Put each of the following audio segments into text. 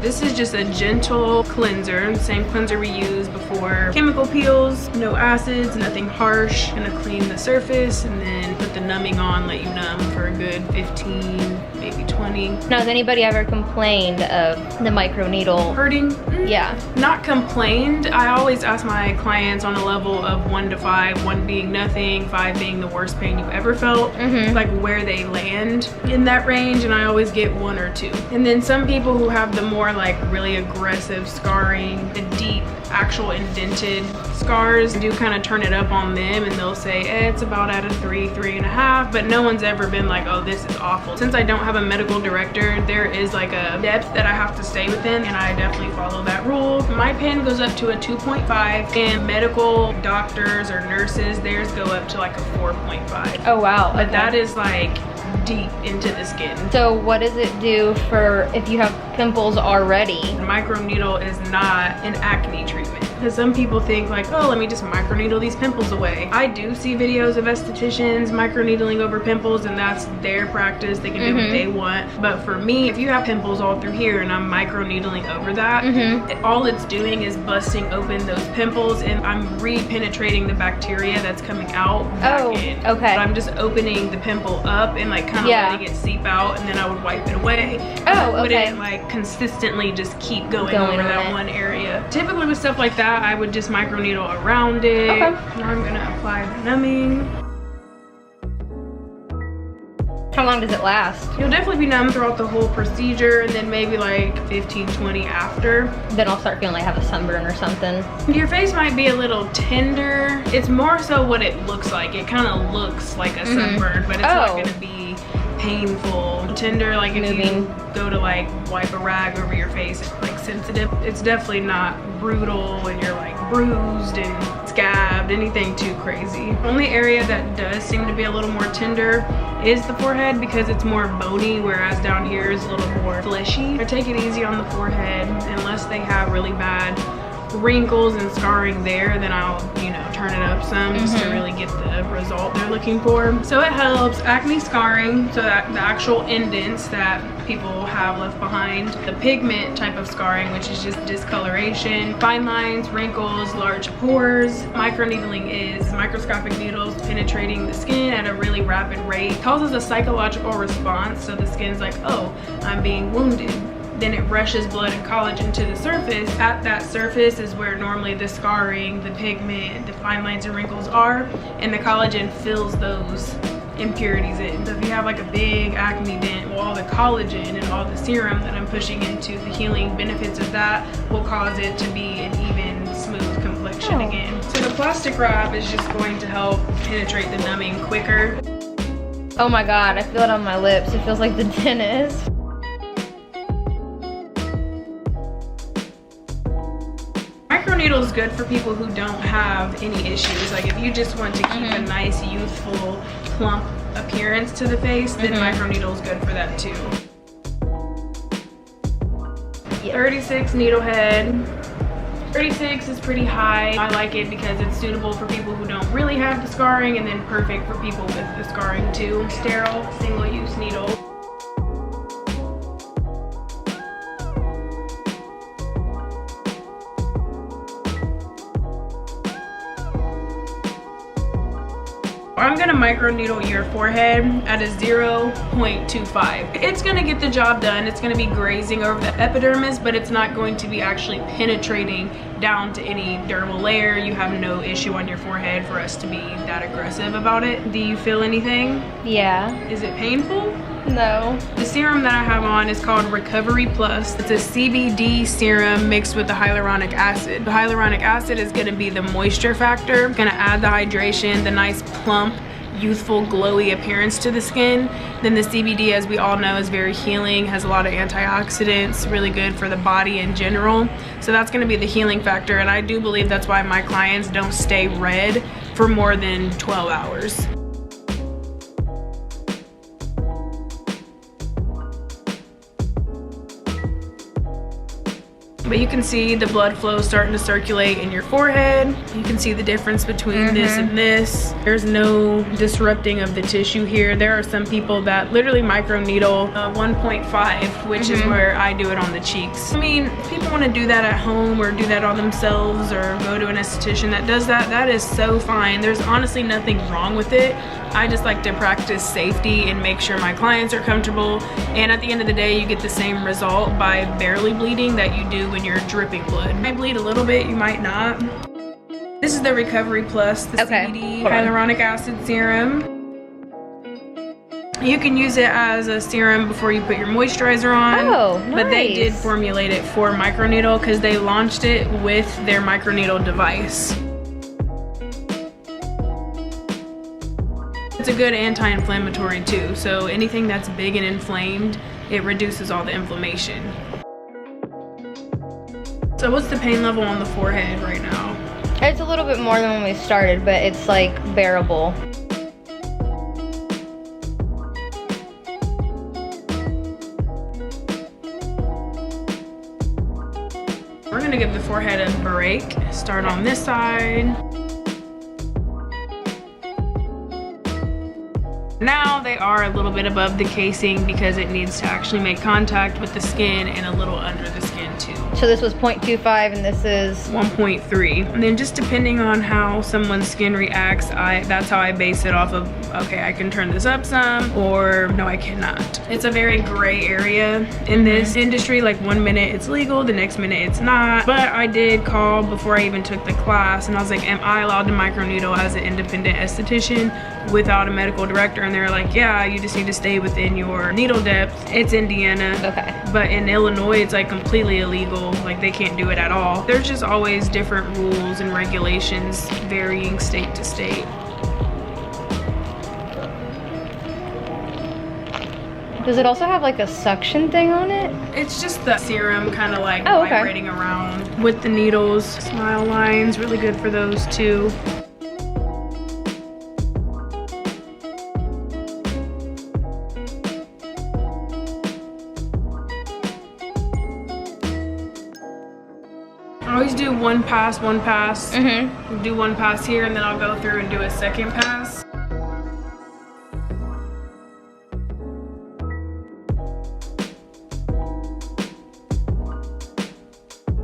This is just a gentle cleanser, same cleanser we used before. Chemical peels, no acids, nothing harsh. Gonna clean the surface and then put the numbing on, let you numb for a good 15, maybe 20. Now, has anybody ever complained of the microneedle? Hurting? Yeah. Not complained. I always ask my clients on a level of 1 to 5, 1 being nothing, 5 being the worst pain you ever felt, like where they land in that range, and I always get 1 or 2. And then some people who have the more like really aggressive scarring, the deep actual indented scars, do kind of turn it up on them, and they'll say it's about at a 3, 3.5, but no one's ever been like, oh, this is awful. Since I don't have a medical director, there is like a depth that I have to stay within, and I definitely follow that rule. My pen goes up to a 2.5, and medical doctors or nurses, theirs go up to like a 4.5. Oh wow. But okay. that is like deep into the skin. So what does it do for if you have pimples already? Microneedle is not an acne treatment. Because some people think like, oh, let me just microneedle these pimples away. I do see videos of estheticians microneedling over pimples, and that's their practice. They can do what they want. But for me, if you have pimples all through here and I'm microneedling over that, all it's doing is busting open those pimples, and I'm re-penetrating the bacteria that's coming out back in. Okay. But I'm just opening the pimple up and like kind of letting it seep out, and then I would wipe it away. I wouldn't like consistently just keep going over that one area. Typically with stuff like that, I would just microneedle around it. Okay. Now I'm gonna apply the numbing. How long does it last? You'll definitely be numb throughout the whole procedure, and then maybe like 15, 20 after. Then I'll start feeling like I have a sunburn or something. Your face might be a little tender. It's more so what it looks like. It kind of looks like a sunburn, but it's not gonna be painful. Tender, like if you go to like wipe a rag over your face, it's like sensitive. It's definitely not brutal and you're like bruised and scabbed, anything too crazy. Only area that does seem to be a little more tender is the forehead, because it's more bony, whereas down here is a little more fleshy. I take it easy on the forehead unless they have really bad wrinkles and scarring there, then I'll, you know, turn it up some just to really get the result they're looking for. So it helps acne scarring, so that the actual indents that people have left behind, the pigment type of scarring, which is just discoloration, fine lines, wrinkles, large pores. Microneedling is microscopic needles penetrating the skin at a really rapid rate. It causes a psychological response, so the skin's like, oh, I'm being wounded. Then it rushes blood and collagen to the surface. At that surface is where normally the scarring, the pigment, the fine lines and wrinkles are, and the collagen fills those impurities in. So if you have like a big acne dent, well, all the collagen and all the serum that I'm pushing into the healing benefits of that will cause it to be an even, smooth complexion again. So the plastic wrap is just going to help penetrate the numbing quicker. Oh my god, I feel it on my lips. It feels like the dentist. Microneedle is good for people who don't have any issues. Like if you just want to keep a nice, youthful, plump appearance to the face, then microneedle is good for that too. 36 needle head. 36 is pretty high. I like it because it's suitable for people who don't really have the scarring, and then perfect for people with the scarring too. Sterile, single-use needle. I'm gonna microneedle your forehead at a 0.25. It's gonna get the job done. It's gonna be grazing over the epidermis, but it's not going to be actually penetrating down to any dermal layer. You have no issue on your forehead for us to be that aggressive about it. Do you feel anything? Yeah. Is it painful? No. The serum that I have on is called Recovery Plus. It's a CBD serum mixed with the hyaluronic acid. The hyaluronic acid is gonna be the moisture factor, gonna add the hydration, the nice plump, youthful, glowy appearance to the skin. Then the CBD, as we all know, is very healing, has a lot of antioxidants, really good for the body in general. So that's gonna be the healing factor, and I do believe that's why my clients don't stay red for more than 12 hours. But you can see the blood flow starting to circulate in your forehead. You can see the difference between this and this. There's no disrupting of the tissue here. There are some people that literally microneedle 1.5, which is where I do it on the cheeks. I mean, if people want to do that at home or do that on themselves or go to an esthetician that does that, that is so fine. There's honestly nothing wrong with it. I just like to practice safety and make sure my clients are comfortable. And at the end of the day, you get the same result by barely bleeding that you do when you're dripping blood. You might bleed a little bit, you might not. This is the Recovery Plus, the CBD hyaluronic acid serum. You can use it as a serum before you put your moisturizer on. Oh, nice. But they did formulate it for microneedle because they launched it with their microneedle device. It's a good anti-inflammatory too, so anything that's big and inflamed, it reduces all the inflammation. So what's the pain level on the forehead right now? It's a little bit more than when we started, but it's like bearable. We're gonna give the forehead a break. Start on this side. Now they are a little bit above the casing because it needs to actually make contact with the skin and a little under the skin too. So this was 0.25 and this is 1.3. And then just depending on how someone's skin reacts, that's how I base it off of, okay, I can turn this up some, or no, I cannot. It's a very gray area in this industry. Like 1 minute it's legal, the next minute it's not. But I did call before I even took the class and I was like, am I allowed to microneedle as an independent esthetician without a medical director? And they're like, yeah, you just need to stay within your needle depth. It's Indiana. Okay. But in Illinois, it's like completely illegal. Like they can't do it at all. There's just always different rules and regulations varying state to state. Does it also have like a suction thing on it? It's just the serum kind of like vibrating around with the needles. Smile lines, really good for those too. I always do one pass, one pass. Do one pass here and then I'll go through and do a second pass.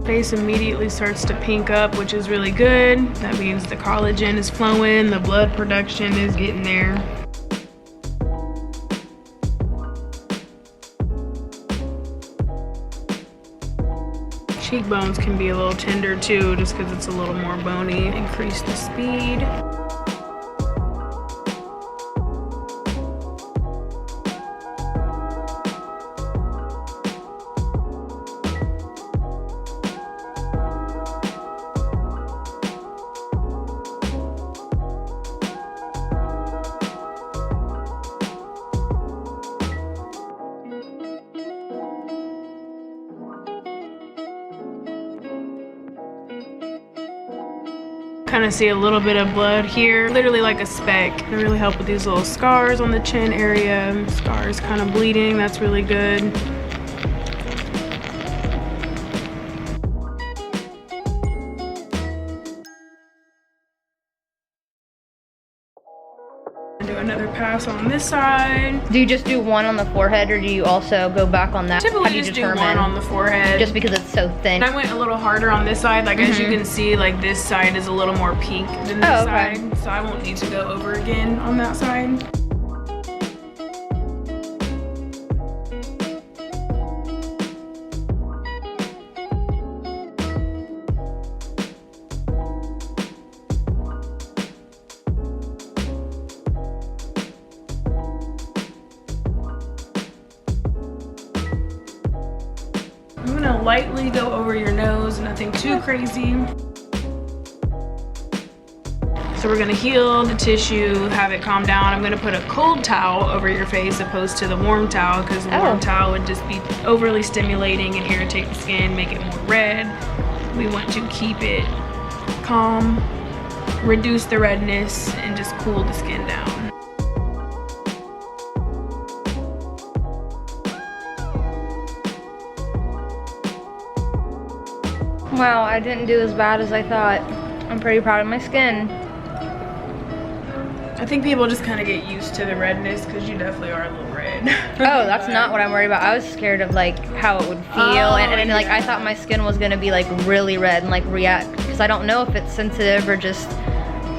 Face immediately starts to pink up, which is really good. That means the collagen is flowing, the blood production is getting there. Cheekbones can be a little tender too, just because it's a little more bony. Increase the speed. Kind of see a little bit of blood here, literally like a speck. They really help with these little scars on the chin area. Scars kind of bleeding, that's really good. Do another pass on this side. Do you just do one on the forehead or do you also go back on that? Typically just do one on the forehead. Just because it's so thin. I went a little harder on this side. Like as you can see, like this side is a little more pink than this side. So I won't need to go over again on that side. I'm gonna lightly go over your nose, nothing too crazy. So we're gonna heal the tissue, have it calm down. I'm gonna put a cold towel over your face opposed to the warm towel because the warm towel would just be overly stimulating and irritate the skin, make it more red. We want to keep it calm, reduce the redness, and just cool the skin down. Wow, I didn't do as bad as I thought. I'm pretty proud of my skin. I think people just kind of get used to the redness because you definitely are a little red. Oh, that's not what I'm worried about. I was scared of like how it would feel, and like I thought my skin was gonna be like really red and like react, because I don't know if it's sensitive or just,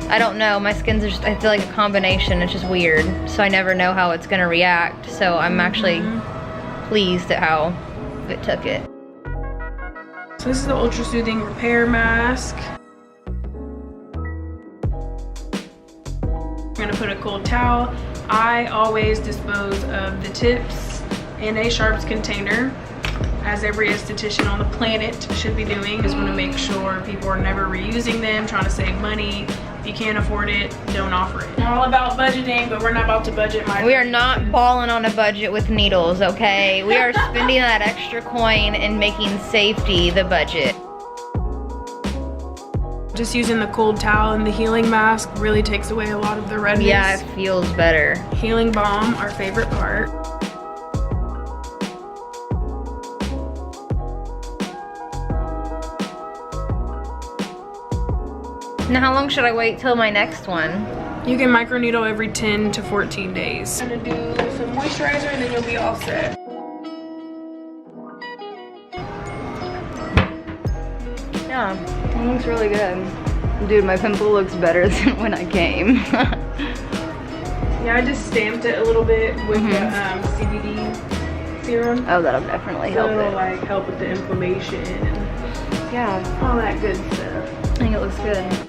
I don't know. My skin's just, I feel like a combination. It's just weird, so I never know how it's gonna react. So I'm actually pleased at how it took it. So this is the Ultra Soothing Repair Mask. I'm gonna put a cold towel. I always dispose of the tips in a sharps container, as every esthetician on the planet should be doing. Just wanna make sure people are never reusing them, trying to save money. If you can't afford it, don't offer it. We're all about budgeting, but we're not about to budget. We are not balling on a budget with needles, okay? We are spending that extra coin and making safety the budget. Just using the cold towel and the healing mask really takes away a lot of the redness. Yeah, it feels better. Healing balm, our favorite part. Now how long should I wait till my next one? You can microneedle every 10 to 14 days. I'm gonna do some moisturizer and then you'll be all set. Yeah, it looks really good. Dude, my pimple looks better than when I came. Yeah, I just stamped it a little bit with the CBD serum. Oh, that'll definitely help it'll it. like help with the inflammation and Yeah, all that good stuff. I think it looks good.